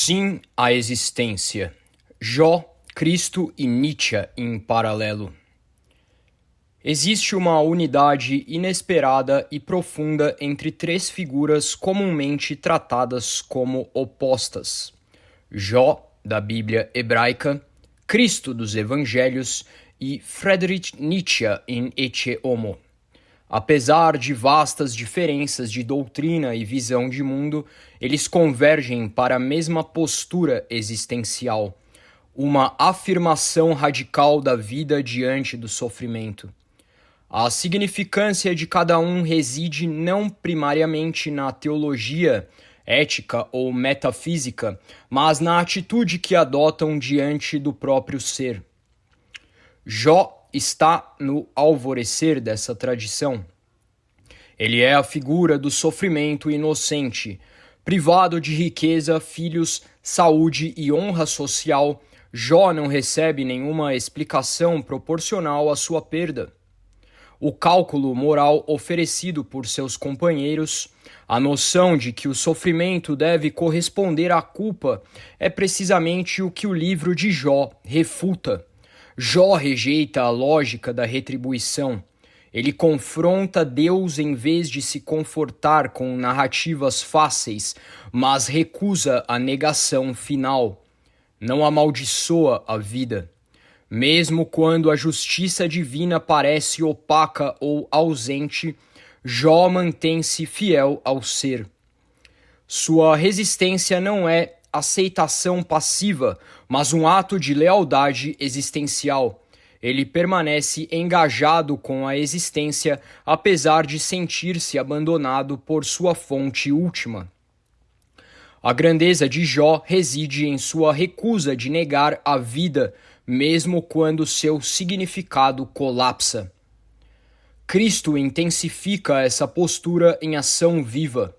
Sim à existência. Jó, Cristo e Nietzsche em paralelo. Existe uma unidade inesperada e profunda entre três figuras comumente tratadas como opostas: Jó, da Bíblia hebraica, Cristo dos Evangelhos e Friedrich Nietzsche em Ecce Homo. Apesar de vastas diferenças de doutrina e visão de mundo, eles convergem para a mesma postura existencial, uma afirmação radical da vida diante do sofrimento. A significância de cada um reside não primariamente na teologia, ética ou metafísica, mas na atitude que adotam diante do próprio ser. Jó está no alvorecer dessa tradição. Ele é a figura do sofrimento inocente. Privado de riqueza, filhos, saúde e honra social, Jó não recebe nenhuma explicação proporcional à sua perda. O cálculo moral oferecido por seus companheiros, a noção de que o sofrimento deve corresponder à culpa, é precisamente o que o livro de Jó refuta. Jó rejeita a lógica da retribuição. Ele confronta Deus em vez de se confortar com narrativas fáceis, mas recusa a negação final. Não amaldiçoa a vida. Mesmo quando a justiça divina parece opaca ou ausente, Jó mantém-se fiel ao ser. Sua resistência não é aceitação passiva, mas um ato de lealdade existencial. Ele permanece engajado com a existência, apesar de sentir-se abandonado por sua fonte última. A grandeza de Jó reside em sua recusa de negar a vida, mesmo quando seu significado colapsa. Cristo intensifica essa postura em ação viva.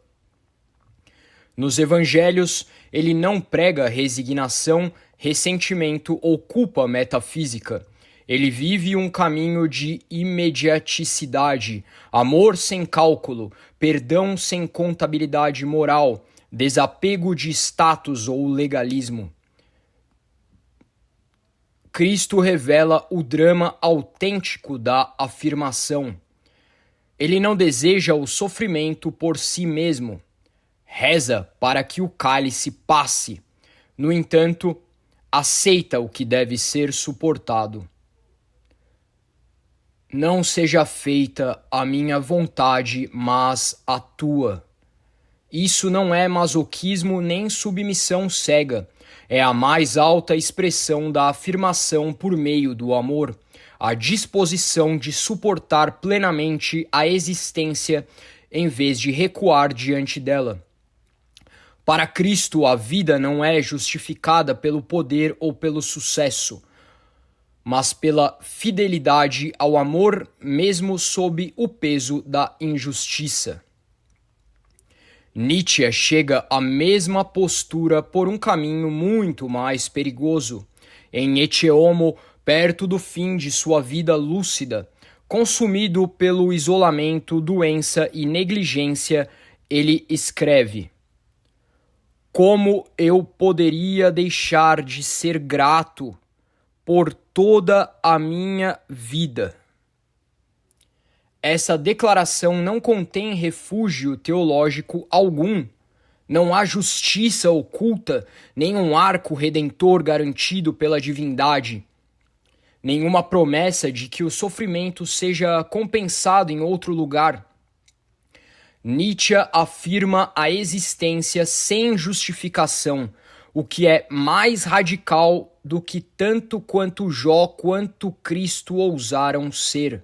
Nos evangelhos, ele não prega resignação, ressentimento ou culpa metafísica. Ele vive um caminho de imediaticidade, amor sem cálculo, perdão sem contabilidade moral, desapego de status ou legalismo. Cristo revela o drama autêntico da afirmação. Ele não deseja o sofrimento por si mesmo. Reza para que o cálice passe. No entanto, aceita o que deve ser suportado. Não seja feita a minha vontade, mas a tua. Isso não é masoquismo nem submissão cega. É a mais alta expressão da afirmação por meio do amor, a disposição de suportar plenamente a existência em vez de recuar diante dela. Para Cristo, a vida não é justificada pelo poder ou pelo sucesso, mas pela fidelidade ao amor, mesmo sob o peso da injustiça. Nietzsche chega à mesma postura por um caminho muito mais perigoso. Em Ecce Homo, perto do fim de sua vida lúcida, consumido pelo isolamento, doença e negligência, ele escreve: como eu poderia deixar de ser grato por toda a minha vida? Essa declaração não contém refúgio teológico algum. Não há justiça oculta, nenhum arco redentor garantido pela divindade, nenhuma promessa de que o sofrimento seja compensado em outro lugar. Nietzsche afirma a existência sem justificação, o que é mais radical do que tanto quanto Jó quanto Cristo ousaram ser.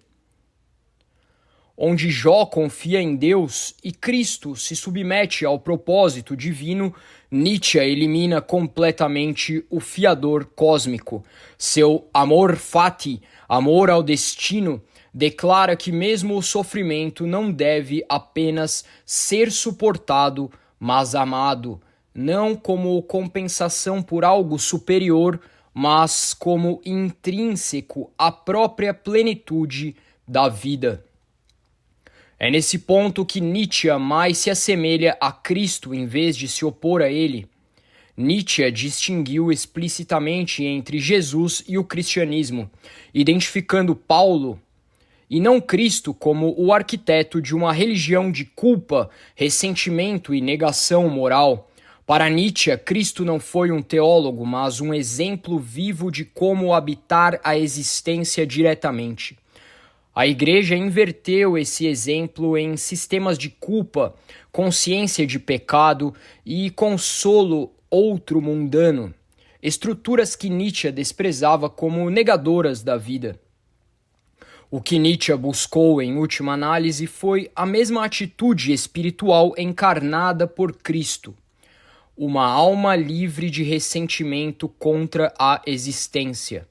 Onde Jó confia em Deus e Cristo se submete ao propósito divino, Nietzsche elimina completamente o fiador cósmico. Seu amor fati, amor ao destino, declara que mesmo o sofrimento não deve apenas ser suportado, mas amado, não como compensação por algo superior, mas como intrínseco à própria plenitude da vida. É nesse ponto que Nietzsche mais se assemelha a Cristo em vez de se opor a ele. Nietzsche distinguiu explicitamente entre Jesus e o cristianismo, identificando Paulo e não Cristo como o arquiteto de uma religião de culpa, ressentimento e negação moral. Para Nietzsche, Cristo não foi um teólogo, mas um exemplo vivo de como habitar a existência diretamente. A Igreja inverteu esse exemplo em sistemas de culpa, consciência de pecado e consolo outro mundano, estruturas que Nietzsche desprezava como negadoras da vida. O que Nietzsche buscou, em última análise, foi a mesma atitude espiritual encarnada por Cristo, uma alma livre de ressentimento contra a existência.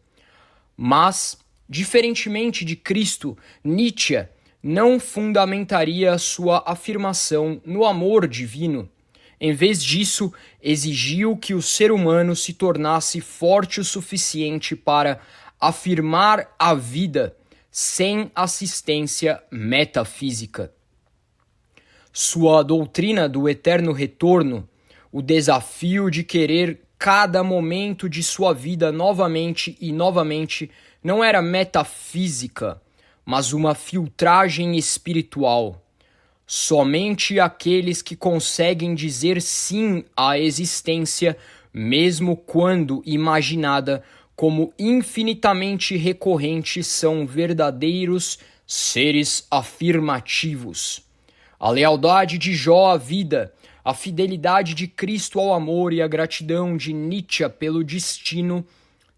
Mas, diferentemente de Cristo, Nietzsche não fundamentaria sua afirmação no amor divino. Em vez disso, exigiu que o ser humano se tornasse forte o suficiente para afirmar a vida sem assistência metafísica. Sua doutrina do eterno retorno, o desafio de querer cada momento de sua vida novamente e novamente, não era metafísica, mas uma filtragem espiritual. Somente aqueles que conseguem dizer sim à existência, mesmo quando imaginada como infinitamente recorrente, são verdadeiros seres afirmativos. A lealdade de Jó à vida, a fidelidade de Cristo ao amor e a gratidão de Nietzsche pelo destino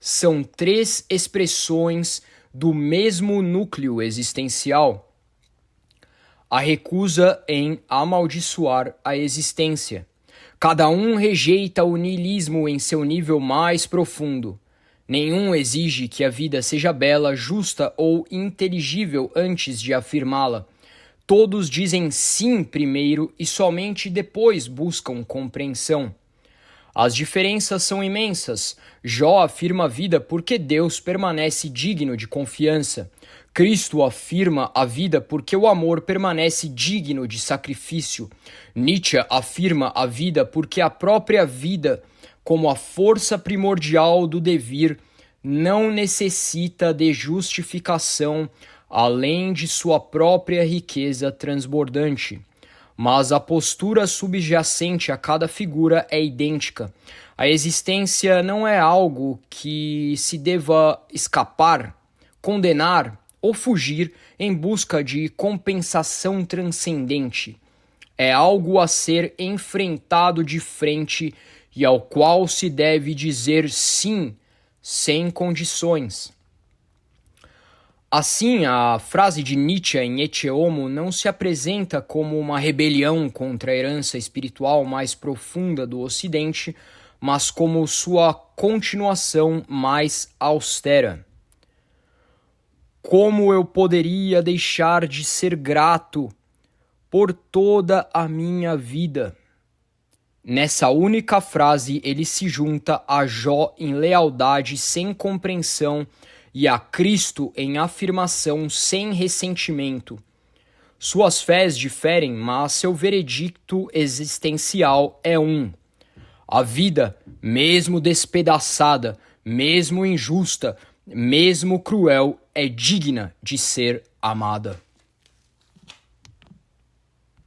são três expressões do mesmo núcleo existencial. A recusa em amaldiçoar a existência. Cada um rejeita o niilismo em seu nível mais profundo. Nenhum exige que a vida seja bela, justa ou inteligível antes de afirmá-la. Todos dizem sim primeiro e somente depois buscam compreensão. As diferenças são imensas. Jó afirma a vida porque Deus permanece digno de confiança. Cristo afirma a vida porque o amor permanece digno de sacrifício. Nietzsche afirma a vida porque a própria vida, como a força primordial do devir, não necessita de justificação além de sua própria riqueza transbordante. Mas a postura subjacente a cada figura é idêntica. A existência não é algo que se deva escapar, condenar ou fugir em busca de compensação transcendente. É algo a ser enfrentado de frente e ao qual se deve dizer sim, sem condições. Assim, a frase de Nietzsche em Ecce Homo não se apresenta como uma rebelião contra a herança espiritual mais profunda do Ocidente, mas como sua continuação mais austera. Como eu poderia deixar de ser grato por toda a minha vida? Nessa única frase, ele se junta a Jó em lealdade sem compreensão e a Cristo em afirmação sem ressentimento. Suas fés diferem, mas seu veredicto existencial é um. A vida, mesmo despedaçada, mesmo injusta, mesmo cruel, é digna de ser amada.